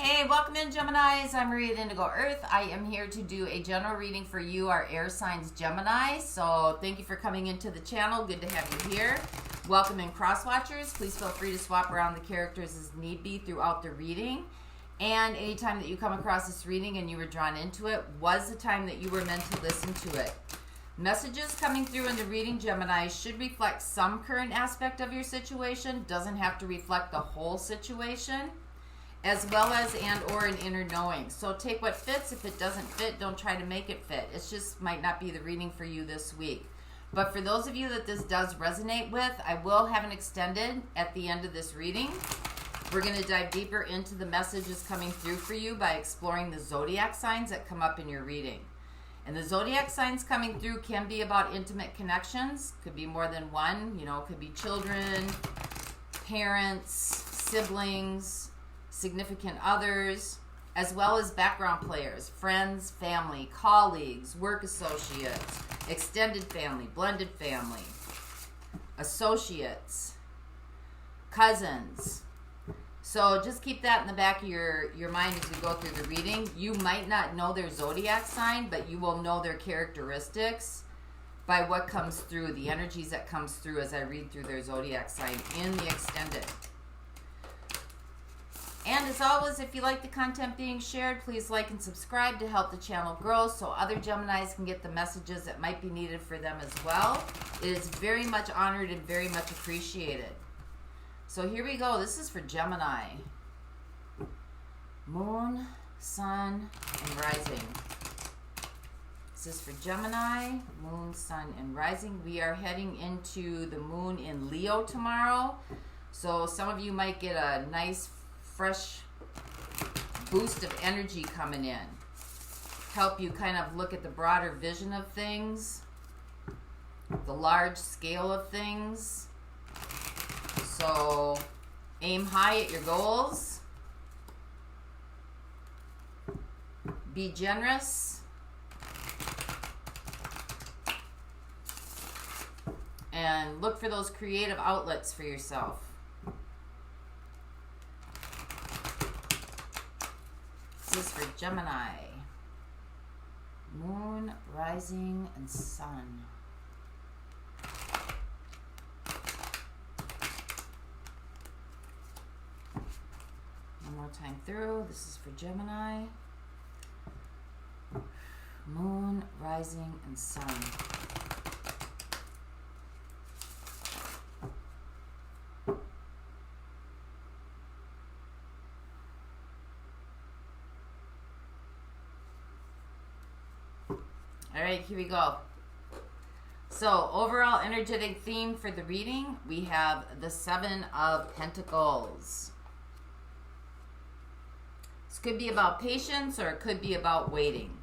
Hey, welcome in, Geminis. I'm Maria at Indigo Earth. I am here to do a general reading for you, our air signs Gemini. So thank you for coming into the channel. Good to have you here. Welcome in, cross watchers. Please feel free to swap around the characters as need be throughout the reading. And anytime that you come across this reading and you were drawn into it was the time that you were meant to listen to it. Messages coming through in the reading, Gemini, should reflect some current aspect of your situation. Doesn't have to reflect the whole situation, as well as and or an inner knowing. So take what fits. If it doesn't fit, don't try to make it fit. It just might not be the reading for you this week. But for those of you that this does resonate with, I will have an extended at the end of this reading. We're going to dive deeper into the messages coming through for you by exploring the zodiac signs that come up in your reading. And the zodiac signs coming through can be about intimate connections. Could be more than one. You know, it could be children, parents, siblings, significant others, as well as background players, friends, family, colleagues, work associates, extended family, blended family, associates, cousins. So just keep that in the back of your mind as we go through the reading. You might not know their zodiac sign, but you will know their characteristics by what comes through, the energies that comes through as I read through their zodiac sign in the extended. And as always, if you like the content being shared, please like and subscribe to help the channel grow so other Geminis can get the messages that might be needed for them as well. It is very much honored and very much appreciated. So here we go. This is for Gemini. Moon, Sun, and Rising. This is for Gemini, Moon, Sun, and Rising. We are heading into the Moon in Leo tomorrow. So some of you might get a nice fresh boost of energy coming in. Help you kind of look at the broader vision of things, the large scale of things. So aim high at your goals. Be generous. And look for those creative outlets for yourself. This is for Gemini. Moon, Rising, and Sun. One more time through. This is for Gemini. Moon, Rising, and Sun. All right, here we go. So, overall energetic theme for the reading, we have the Seven of Pentacles. This could be about patience or it could be about waiting.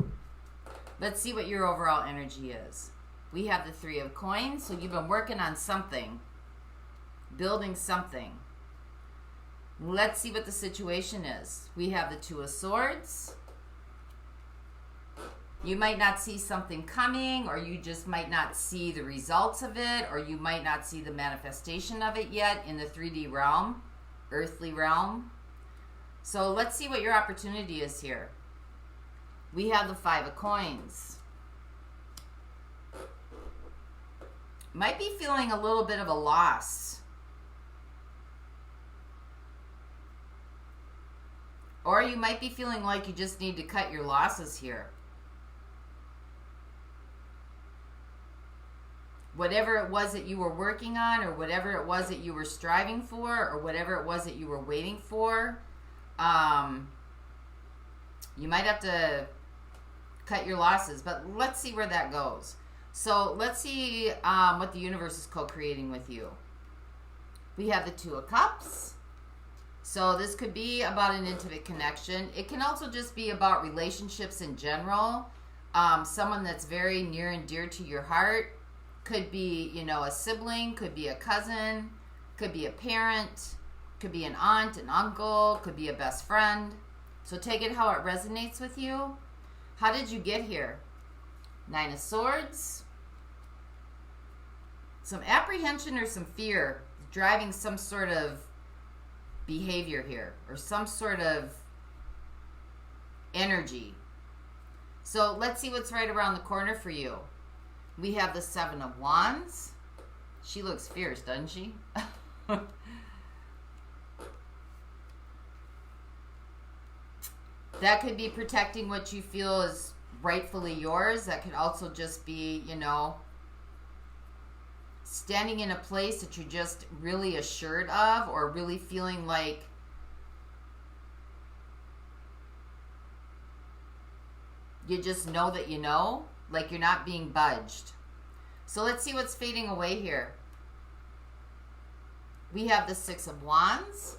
Let's see what your overall energy is. We have the Three of Coins, so you've been working on something, building something. Let's see what the situation is. We have the Two of Swords. You might not see something coming, or you just might not see the results of it, or you might not see the manifestation of it yet in the 3D realm, earthly realm. So let's see what your opportunity is here. We have the Five of Coins. Might be feeling a little bit of a loss. Or you might be feeling like you just need to cut your losses here. Whatever it was that you were working on, or whatever it was that you were striving for, or whatever it was that you were waiting for, you might have to cut your losses, but let's see where that goes. So let's see what the universe is co-creating with you. We have the Two of Cups. So this could be about an intimate connection. It can also just be about relationships in general. Someone that's very near and dear to your heart. Could be, you know, a sibling, could be a cousin, could be a parent, could be an aunt, an uncle, could be a best friend. So take it how it resonates with you. How did you get here? Nine of Swords. Some apprehension or some fear driving some sort of behavior here, or some sort of energy. So let's see what's right around the corner for you. We have the Seven of Wands. She looks fierce, doesn't she? That could be protecting what you feel is rightfully yours. That could also just be, you know, standing in a place that you're just really assured of, or really feeling like you just know that you know, like you're not being budged. So let's see what's fading away here. We have the Six of Wands.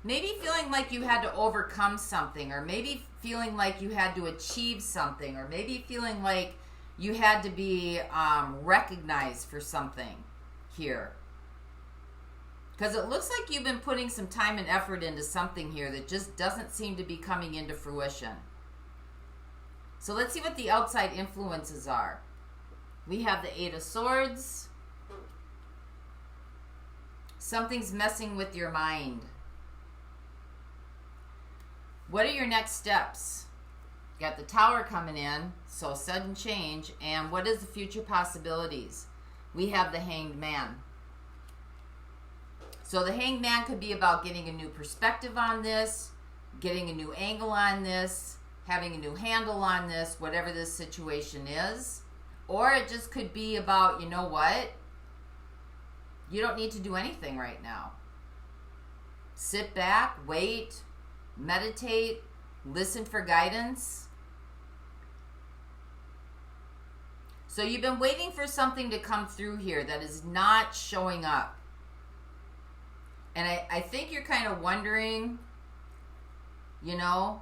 Maybe feeling like you had to overcome something, or maybe feeling like you had to achieve something, or maybe feeling like you had to be recognized for something here. Because it looks like you've been putting some time and effort into something here that just doesn't seem to be coming into fruition. So let's see what the outside influences are. We have the Eight of Swords. Something's messing with your mind. What are your next steps? You got the Tower coming in, so sudden change. And what is the future possibilities? We have the Hanged Man. So the Hanged Man could be about getting a new perspective on this, getting a new angle on this, having a new handle on this, whatever this situation is. Or it just could be about, you know what? You don't need to do anything right now. Sit back, wait, meditate, listen for guidance. So you've been waiting for something to come through here that is not showing up. And I think you're kind of wondering, you know,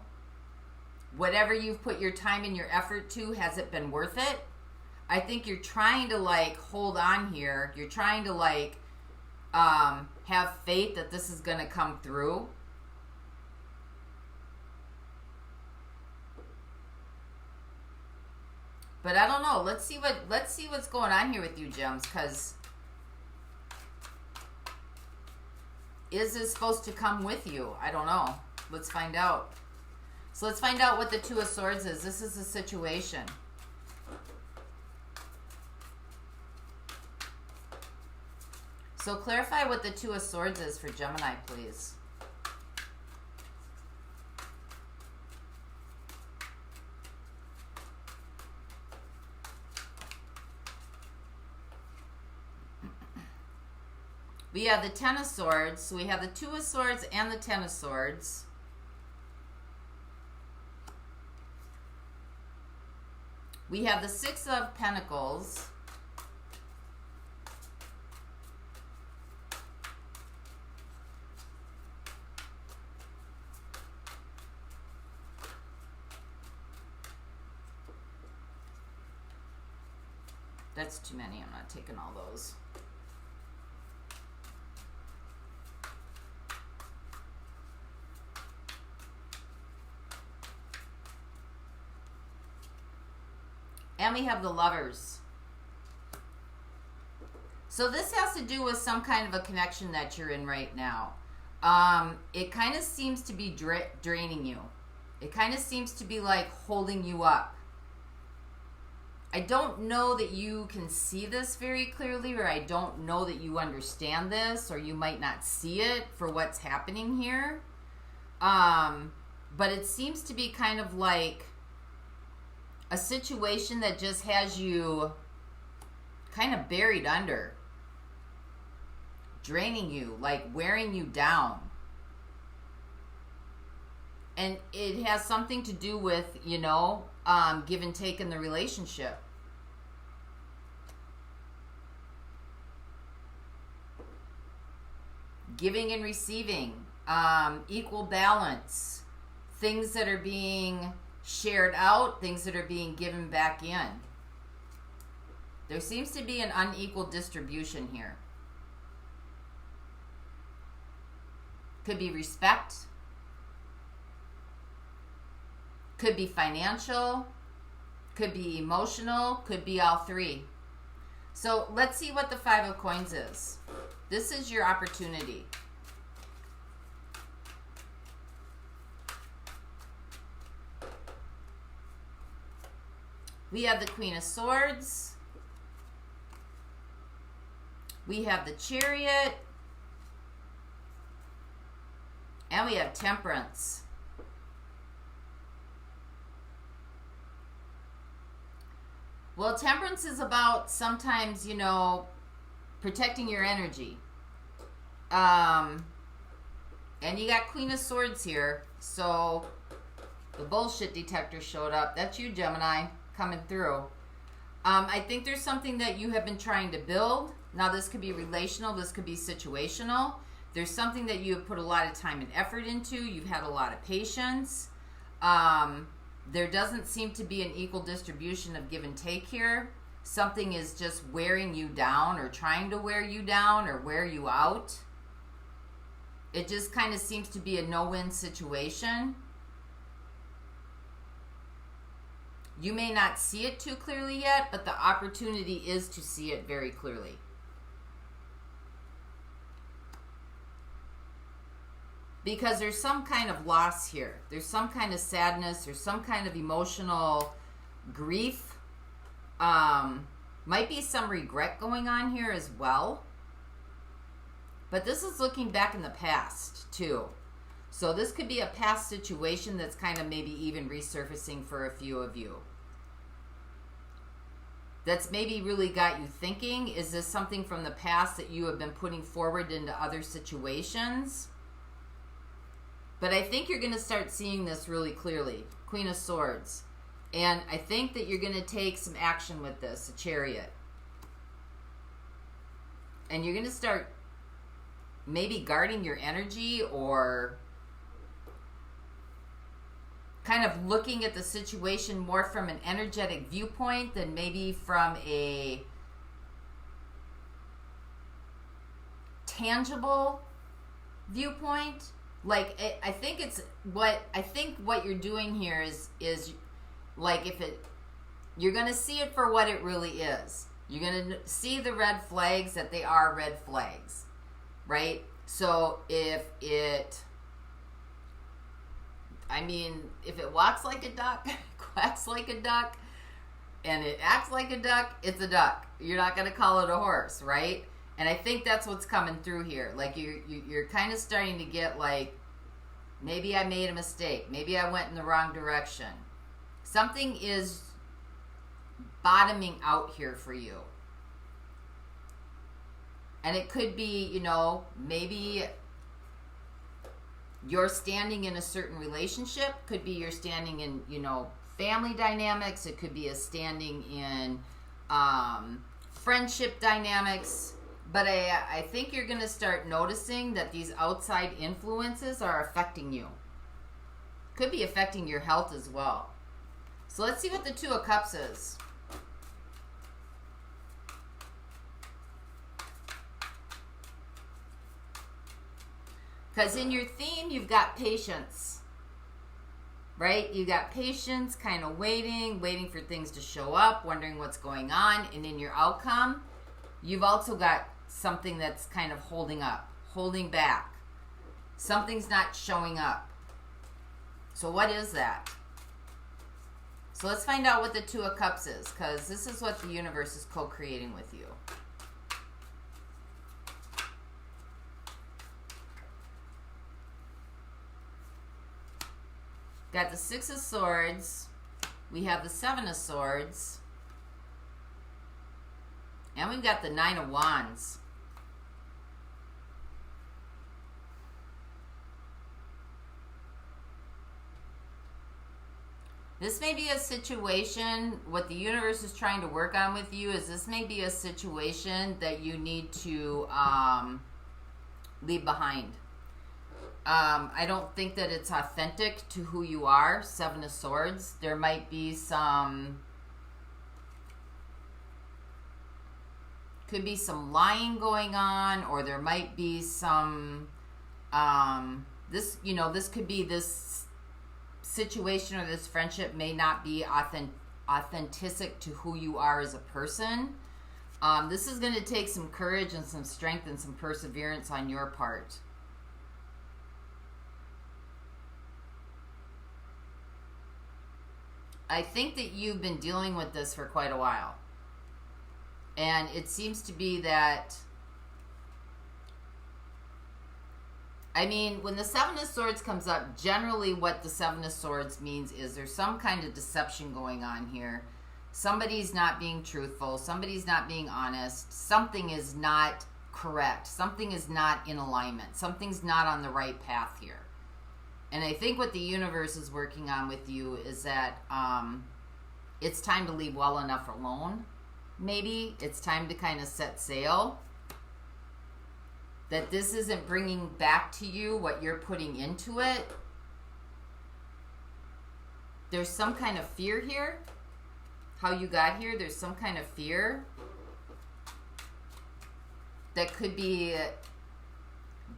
whatever you've put your time and your effort to, has it been worth it? I think you're trying to like hold on here. You're trying to like have faith that this is going to come through. But I don't know. Let's see what's going on here with you, Gems, because is this supposed to come with you? I don't know. Let's find out. So let's find out what the Two of Swords is. This is the situation. So clarify what the Two of Swords is for Gemini, please. We have the Ten of Swords. So we have the Two of Swords and the Ten of Swords. We have the Six of Pentacles. That's too many. I'm not taking all those. And we have the Lovers. So this has to do with some kind of a connection that you're in right now. It kind of seems to be draining you. It kind of seems to be like holding you up. I don't know that you can see this very clearly, or I don't know that you understand this, or you might not see it for what's happening here. But it seems to be kind of like a situation that just has you kind of buried under, draining you, like wearing you down. And it has something to do with, you know, give and take in the relationship. Giving and receiving, equal balance, things that are being shared out, things that are being given back in. There seems to be an unequal distribution here. Could be respect. Could be financial. Could be emotional. Could be all three. So let's see what the Five of Coins is. This is your opportunity. We have the Queen of Swords. We have the Chariot. And we have Temperance. Well, Temperance is about sometimes, you know, protecting your energy. And you got Queen of Swords here. So the bullshit detector showed up. That's you, Gemini, coming through. I think there's something that you have been trying to build. Now, this could be relational. This could be situational. There's something that you have put a lot of time and effort into. You've had a lot of patience. There doesn't seem to be an equal distribution of give and take here. Something is just wearing you down or trying to wear you down or wear you out. It just kind of seems to be a no-win situation. You may not see it too clearly yet, but the opportunity is to see it very clearly. Because there's some kind of loss here. There's some kind of sadness. There's some kind of emotional grief. Might be some regret going on here as well. But this is looking back in the past, too. So this could be a past situation that's kind of maybe even resurfacing for a few of you. That's maybe really got you thinking, is this something from the past that you have been putting forward into other situations? But I think you're going to start seeing this really clearly. Queen of Swords. And I think that you're going to take some action with this, a Chariot. And you're going to start maybe guarding your energy or kind of looking at the situation more from an energetic viewpoint than maybe from a tangible viewpoint. Like, I think what you're doing here is like, you're going to see it for what it really is. You're going to see the red flags that they are red flags, right? So if it walks like a duck, quacks like a duck, and it acts like a duck, it's a duck. You're not going to call it a horse, right? And I think that's what's coming through here. Like, you're kind of starting to get like, maybe I made a mistake. Maybe I went in the wrong direction. Something is bottoming out here for you. And it could be, you know, maybe you're standing in a certain relationship. Could be you're standing in, you know, family dynamics. It could be a standing in friendship dynamics. But I think you're going to start noticing that these outside influences are affecting you. Could be affecting your health as well. So let's see what the Two of Cups is. Because in your theme, you've got patience. Right? You got patience, kind of waiting for things to show up, wondering what's going on. And in your outcome, you've also got something that's kind of holding up, holding back. Something's not showing up. So what is that? So let's find out what the Two of Cups is, because this is what the universe is co-creating with you. Got the Six of Swords. We have the Seven of Swords. And we've got the Nine of Wands. This may be a situation, what the universe is trying to work on with you is this may be a situation that you need to leave behind. I don't think that it's authentic to who you are, Seven of Swords. There might be some, could be some lying going on, or there might be some, this could be this situation or this friendship may not be authentic to who you are as a person. This is going to take some courage and some strength and some perseverance on your part. I think that you've been dealing with this for quite a while. And it seems to be that, I mean, when the Seven of Swords comes up, generally what the Seven of Swords means is there's some kind of deception going on here. Somebody's not being truthful. Somebody's not being honest. Something is not correct. Something is not in alignment. Something's not on the right path here. And I think what the universe is working on with you is that it's time to leave well enough alone. Maybe it's time to kind of set sail. That this isn't bringing back to you what you're putting into it. There's some kind of fear here. How you got here, there's some kind of fear that could be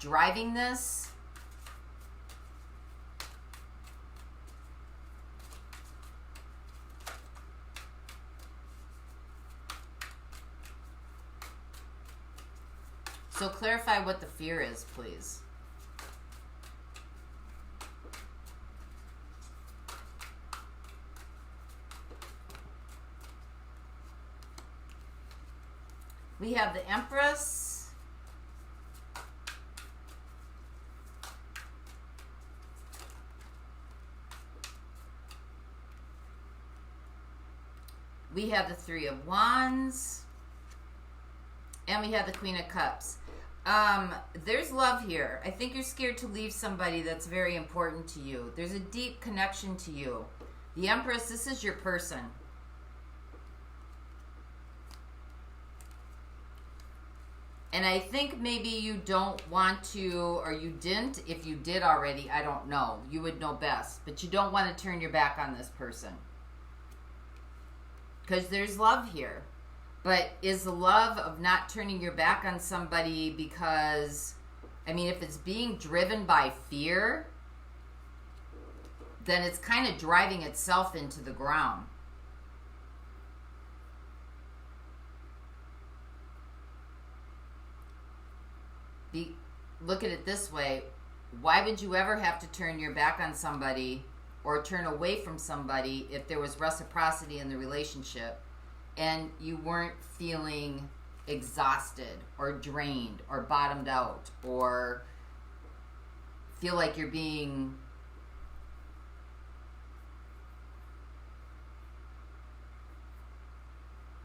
driving this. So clarify what the fear is, please. We have the Empress. We have the Three of Wands. And we have the Queen of Cups. There's love here. I think you're scared to leave somebody that's very important to you. There's a deep connection to you. The Empress, this is your person. And I think maybe you don't want to, or you didn't. If you did already, I don't know. You would know best. But you don't want to turn your back on this person. Because there's love here. But is the love of not turning your back on somebody because, I mean, if it's being driven by fear, then it's kind of driving itself into the ground. Look at it this way. Why would you ever have to turn your back on somebody or turn away from somebody if there was reciprocity in the relationship and you weren't feeling exhausted or drained or bottomed out or feel like you're being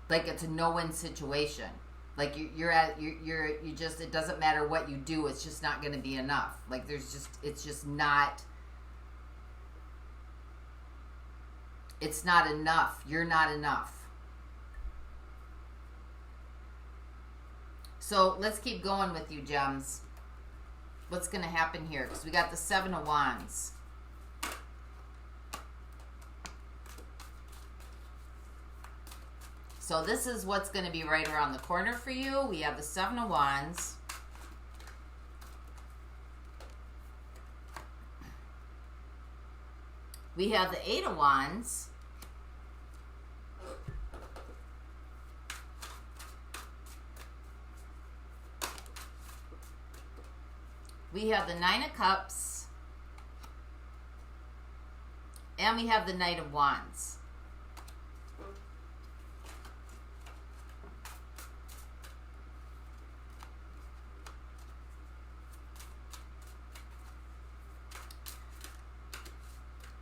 like it's a no-win situation? Like you just, it doesn't matter what you do, it's just not going to be enough. Like it's just not, it's not enough. You're not enough. So let's keep going with you, gems. What's going to happen here? Because we got the Seven of Wands. So this is what's going to be right around the corner for you. We have the Seven of Wands. We have the Eight of Wands. We have the Nine of Cups. And we have the Knight of Wands.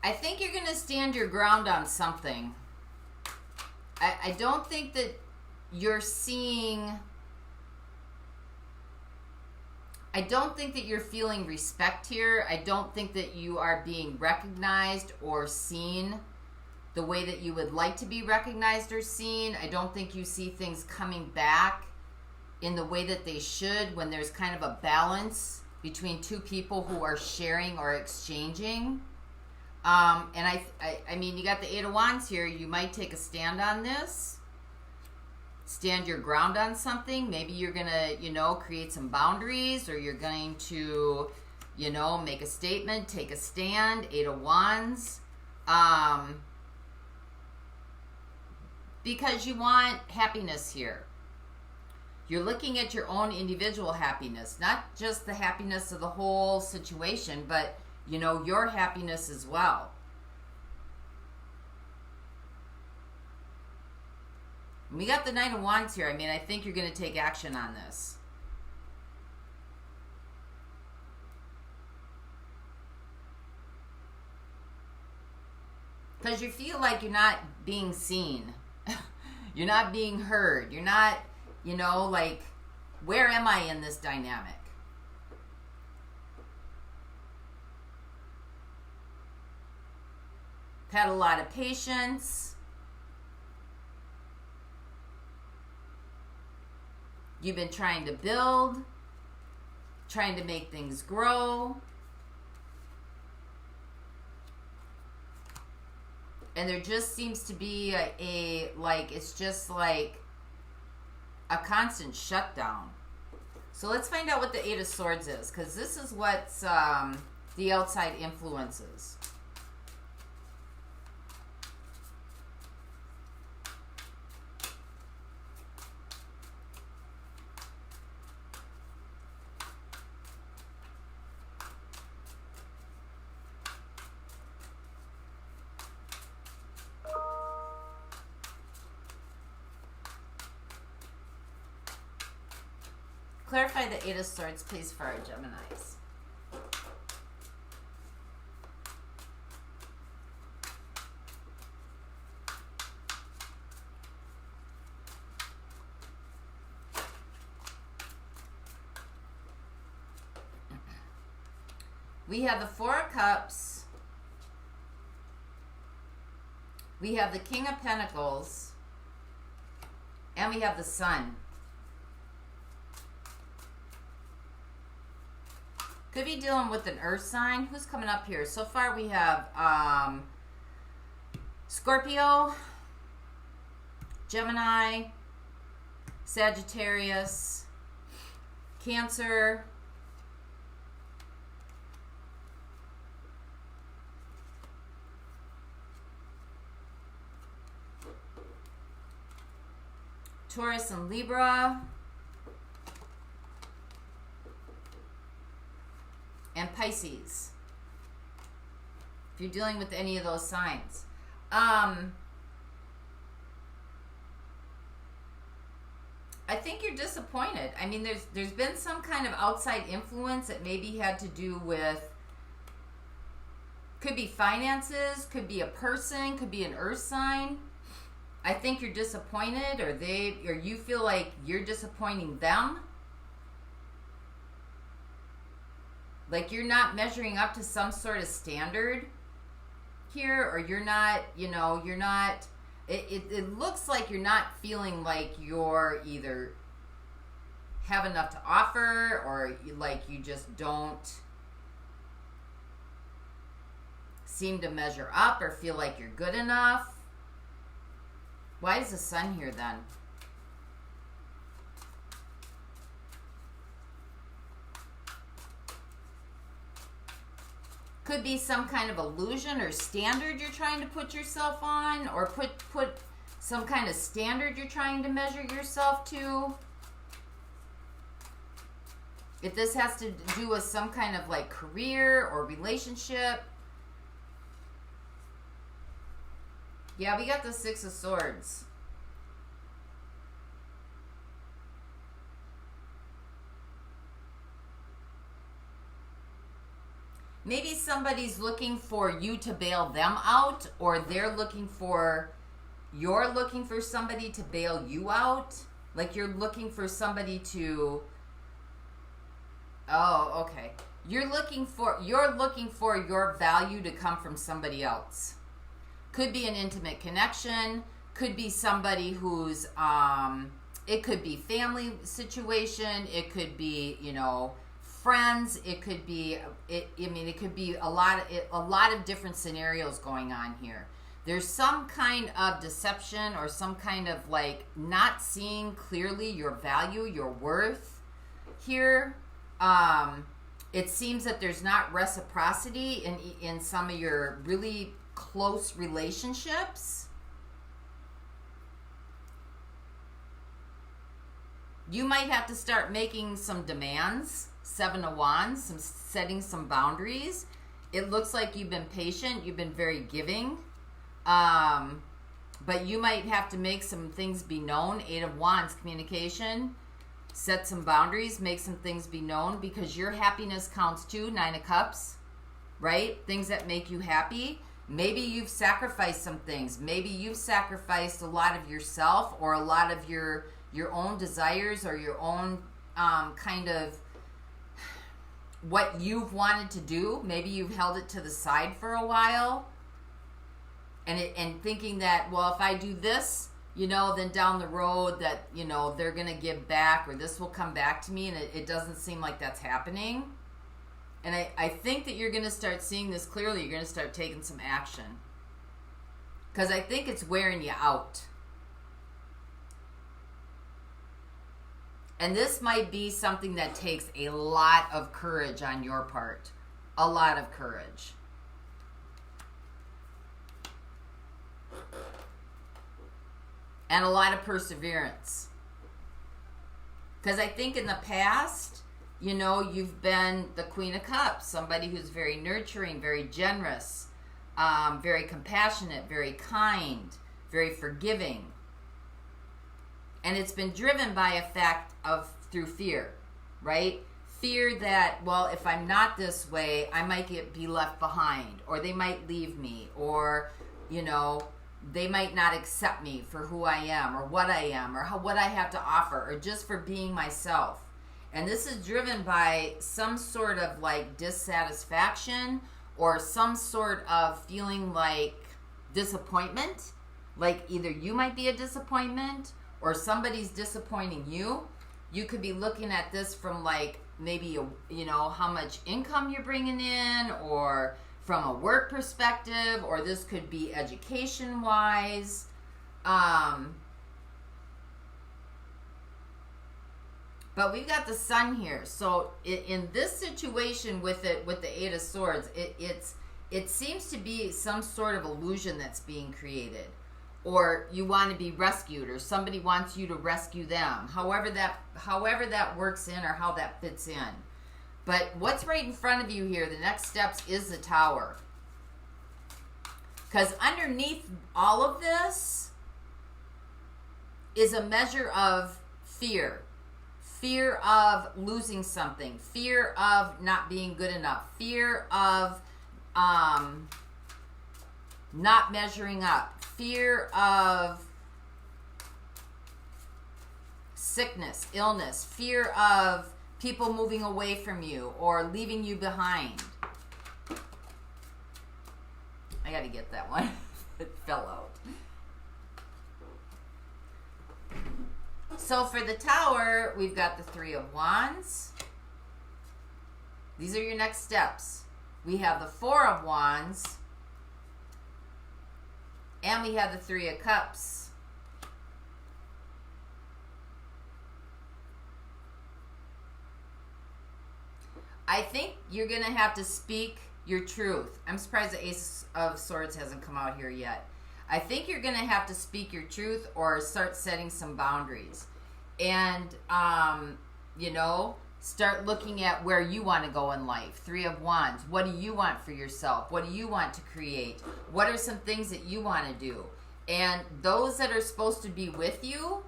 I think you're going to stand your ground on something. I don't think that you're seeing... I don't think that you're feeling respect here. I don't think that you are being recognized or seen the way that you would like to be recognized or seen. I don't think you see things coming back in the way that they should when there's kind of a balance between two people who are sharing or exchanging. And I mean, you got the Eight of Wands here. You might take a stand on this. Stand your ground on something. Maybe you're going to, create some boundaries, or you're going to, make a statement, take a stand. Eight of Wands. Because you want happiness here. You're looking at your own individual happiness, not just the happiness of the whole situation, but your happiness as well. We got the Knight of Wands here. I mean, I think you're going to take action on this. Because you feel like you're not being seen. You're not being heard. You're not, you know, like, where am I in this dynamic? Had a lot of patience. You've been trying to build, trying to make things grow. And there just seems to be it's just like a constant shutdown. So let's find out what the Eight of Swords is, because this is what's the outside influences. Clarify the Eight of Swords, please, for our Geminis. We have the Four of Cups. We have the King of Pentacles. And we have the Sun. Could be dealing with an earth sign. Who's coming up here? So far we have Scorpio, Gemini, Sagittarius, Cancer, Taurus and Libra, and Pisces, if you're dealing with any of those signs. I think you're disappointed. I mean, there's been some kind of outside influence that maybe had to do with, could be finances, could be a person, could be an earth sign. I think you're disappointed, or you feel like you're disappointing them. Like you're not measuring up to some sort of standard here, or you're not, you know, you're not, it looks like you're not feeling like you're either have enough to offer, or like you just don't seem to measure up or feel like you're good enough. Why is the Sun here then? Could be some kind of illusion or standard you're trying to put yourself on, or put some kind of standard you're trying to measure yourself to. If this has to do with some kind of like career or relationship. Yeah, we got the Six of Swords. Maybe somebody's looking for you to bail them out, or you're looking for somebody to bail you out. Like you're looking for somebody to, oh, okay. You're looking for your value to come from somebody else. Could be an intimate connection, could be somebody who's, it could be family situation, it could be, you know, friends, it could be, it could be a lot of different scenarios going on here. There's some kind of deception, or some kind of like not seeing clearly your value, your worth here. It seems that there's not reciprocity in some of your really close relationships. You might have to start making some demands. Seven of Wands, setting some boundaries. It looks like you've been patient. You've been very giving. But you might have to make some things be known. 8 of Wands, communication. Set some boundaries, make some things be known, because your happiness counts too. 9 of Cups, right? Things that make you happy. Maybe you've sacrificed some things. Maybe you've sacrificed a lot of yourself, or a lot of your own desires, or your own kind of what you've wanted to do. Maybe you've held it to the side for a while, and thinking that, well, if I do this, you know, then down the road that, you know, they're going to give back, or this will come back to me, and it doesn't seem like that's happening. And I think that you're going to start seeing this clearly. You're going to start taking some action, because I think it's wearing you out. And this might be something that takes a lot of courage on your part. A lot of courage. And a lot of perseverance. Because I think in the past, you know, you've been the Queen of Cups. Somebody who's very nurturing, very generous, very compassionate, very kind, very forgiving. And it's been driven by a fact of through fear, right? Fear that, well, if I'm not this way, I might be left behind, or they might leave me, or, you know, they might not accept me for who I am, or what I am, or what I have to offer, or just for being myself. And this is driven by some sort of like dissatisfaction, or some sort of feeling like disappointment. Like either you might be a disappointment, or somebody's disappointing you. You could be looking at this from like maybe, you know, how much income you're bringing in, or from a work perspective, or this could be education wise. But we've got the Sun here. So in this situation with the 8 of Swords, it seems to be some sort of illusion that's being created. Or you want to be rescued, or somebody wants you to rescue them. However that works in, or how that fits in. But what's right in front of you here, the next steps, is the Tower. Because underneath all of this is a measure of fear. Fear of losing something. Fear of not being good enough. Fear of not measuring up. Fear of sickness, illness. Fear of people moving away from you or leaving you behind. I got to get that one. It fell out. So for the Tower, we've got the 3 of Wands. These are your next steps. We have the 4 of Wands. And we have the 3 of Cups. I think you're going to have to speak your truth. I'm surprised the Ace of Swords hasn't come out here yet. I think you're going to have to speak your truth, or start setting some boundaries. And, you know, start looking at where you want to go in life. 3 of Wands. What do you want for yourself? What do you want to create? What are some things that you want to do? And those that are supposed to be with you,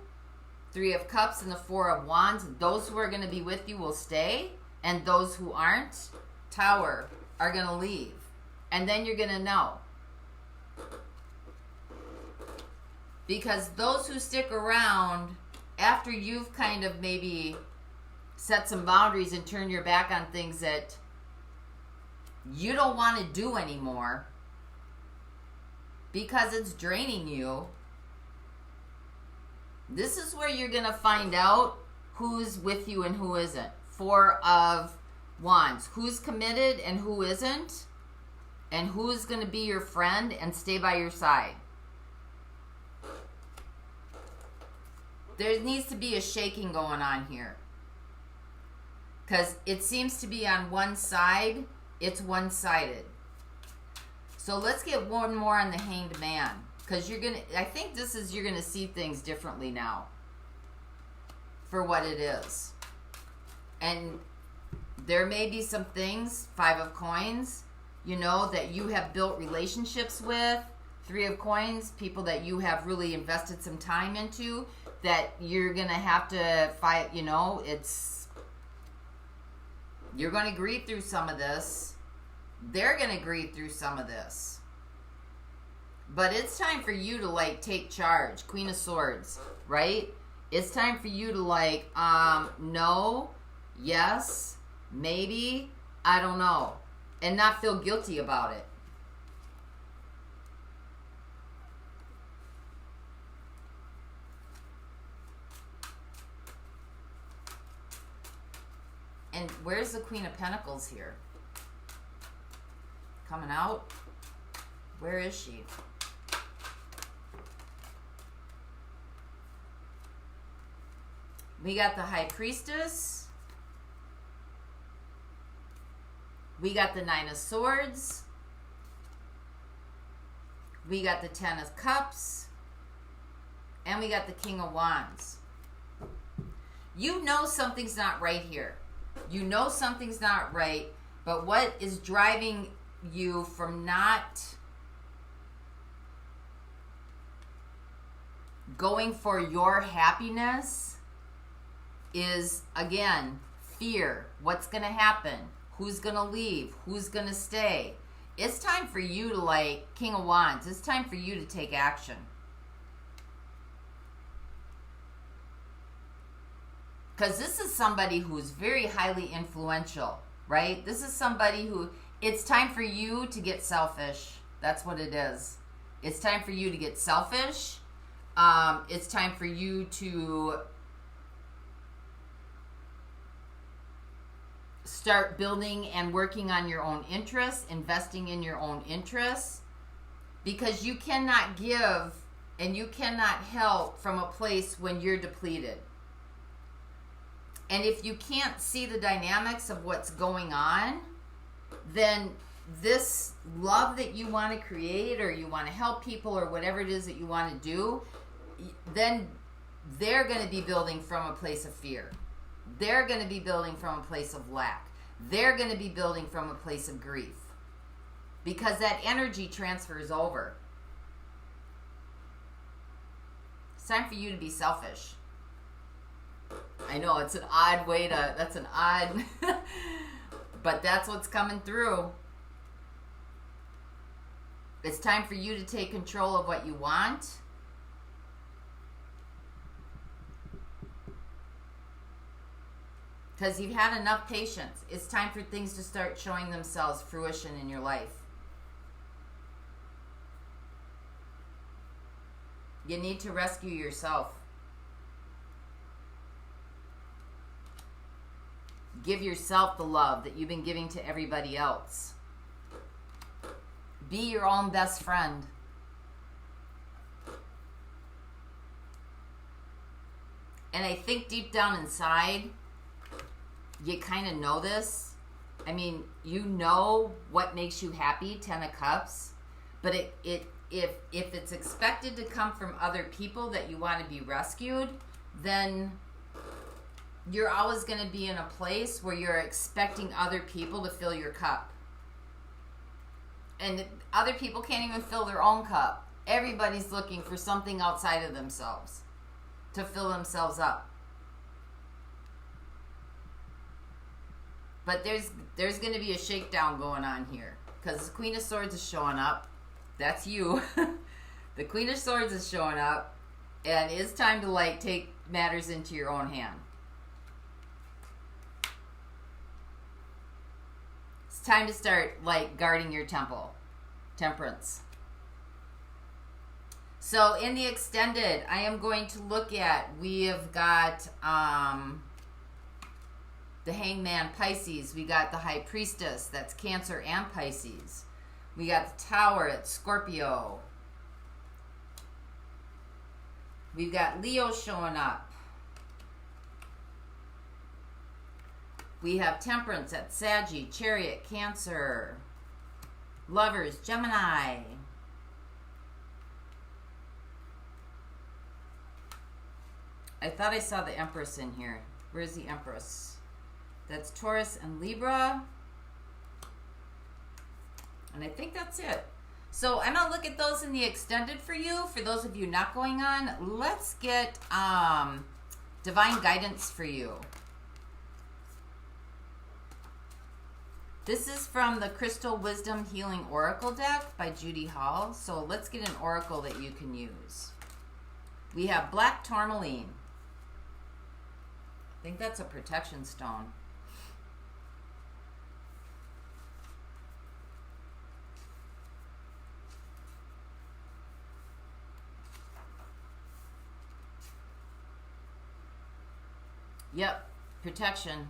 3 of Cups and the 4 of Wands, those who are going to be with you will stay. And those who aren't, Tower, are going to leave. And then you're going to know. Because those who stick around after you've kind of maybe set some boundaries and turn your back on things that you don't want to do anymore because it's draining you, this is where you're going to find out who's with you and who isn't. 4 of Wands. Who's committed and who isn't, and who's going to be your friend and stay by your side. There needs to be a shaking going on here. Because it seems to be on one side, it's one-sided. So let's get one more on the Hanged Man. Because I think you're going to see things differently now. For what it is. And there may be some things, 5 of Coins, you know, that you have built relationships with, Three of Coins, people that you have really invested some time into, that you're going to have to fight, you know, you're going to grieve through some of this. They're going to grieve through some of this. But it's time for you to, like, take charge. Queen of Swords, right? It's time for you to, like, no, yes, maybe, I don't know, and not feel guilty about it. And where's the Queen of Pentacles here? Coming out? Where is she? We got the High Priestess. We got the Nine of Swords. We got the Ten of Cups. And we got the King of Wands. You know something's not right here. You know something's not right, but what is driving you from not going for your happiness is, again, fear. What's going to happen? Who's going to leave? Who's going to stay? It's time for you to, like, King of Wands, it's time for you to take action. Because this is somebody who's very highly influential, right? This is somebody who, it's time for you to get selfish. That's what it is. It's time for you to get selfish. It's time for you to start building and working on your own interests, investing in your own interests, because you cannot give and you cannot help from a place when you're depleted. And if you can't see the dynamics of what's going on, then this love that you want to create, or you want to help people, or whatever it is that you want to do, then they're going to be building from a place of fear. They're going to be building from a place of lack. They're going to be building from a place of grief. Because that energy transfers over. It's time for you to be selfish. I know, it's an odd way to, that's an odd, but that's what's coming through. It's time for you to take control of what you want. Because you've had enough patience. It's time for things to start showing themselves fruition in your life. You need to rescue yourself. Give yourself the love that you've been giving to everybody else. Be your own best friend. And I think deep down inside, you kind of know this. I mean, you know what makes you happy, Ten of Cups. But if it's expected to come from other people that you want to be rescued, then you're always going to be in a place where you're expecting other people to fill your cup. And other people can't even fill their own cup. Everybody's looking for something outside of themselves to fill themselves up. But there's going to be a shakedown going on here. Because the Queen of Swords is showing up. That's you. The Queen of Swords is showing up. And it's time to, like, take matters into your own hand. It's time to start, like, guarding your temple. Temperance. So in the extended, I am going to look at, we have got the Hangman, Pisces. We got the High Priestess, that's Cancer and Pisces. We got the Tower, it's Scorpio. We've got Leo showing up. We have Temperance at Saggy, Chariot, Cancer. Lovers, Gemini. I thought I saw the Empress in here. Where's the Empress? That's Taurus and Libra. And I think that's it. So I'm going to look at those in the extended for you. For those of you not going on, let's get divine guidance for you. This is from the Crystal Wisdom Healing Oracle deck by Judy Hall. So let's get an oracle that you can use. We have black tourmaline. I think that's a protection stone. Yep, protection.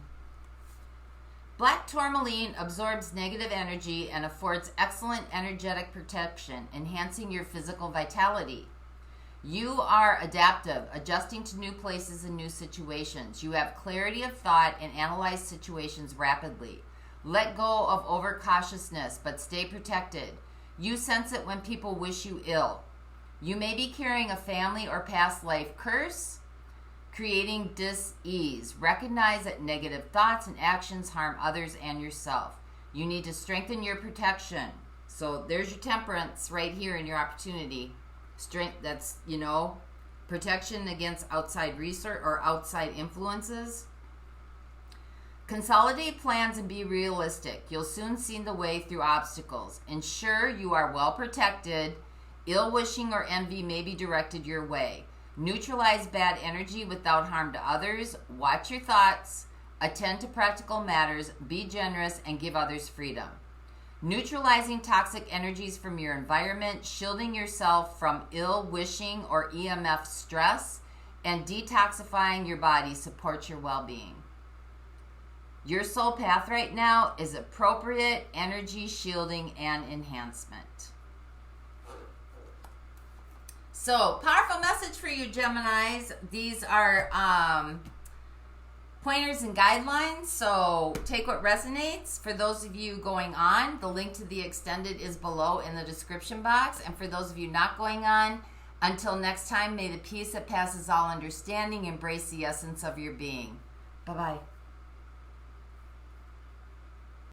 Black tourmaline absorbs negative energy and affords excellent energetic protection, enhancing your physical vitality. You are adaptive, adjusting to new places and new situations. You have clarity of thought and analyze situations rapidly. Let go of overcautiousness, but stay protected. You sense it when people wish you ill. You may be carrying a family or past life curse, creating dis-ease. Recognize that negative thoughts and actions harm others and yourself. You need to strengthen your protection. So there's your temperance right here in your opportunity. Strength, that's, you know, protection against outside research or outside influences. Consolidate plans and be realistic. You'll soon see the way through obstacles. Ensure you are well protected. Ill wishing or envy may be directed your way. Neutralize bad energy without harm to others. Watch your thoughts. Attend to practical matters. Be generous and give others freedom. Neutralizing toxic energies from your environment, shielding yourself from ill wishing or EMF stress, and detoxifying your body supports your well-being. Your soul path right now is appropriate energy shielding and enhancement. So, powerful message for you, Geminis. These are pointers and guidelines, so take what resonates. For those of you going on, the link to the extended is below in the description box. And for those of you not going on, until next time, may the peace that passes all understanding embrace the essence of your being. Bye-bye.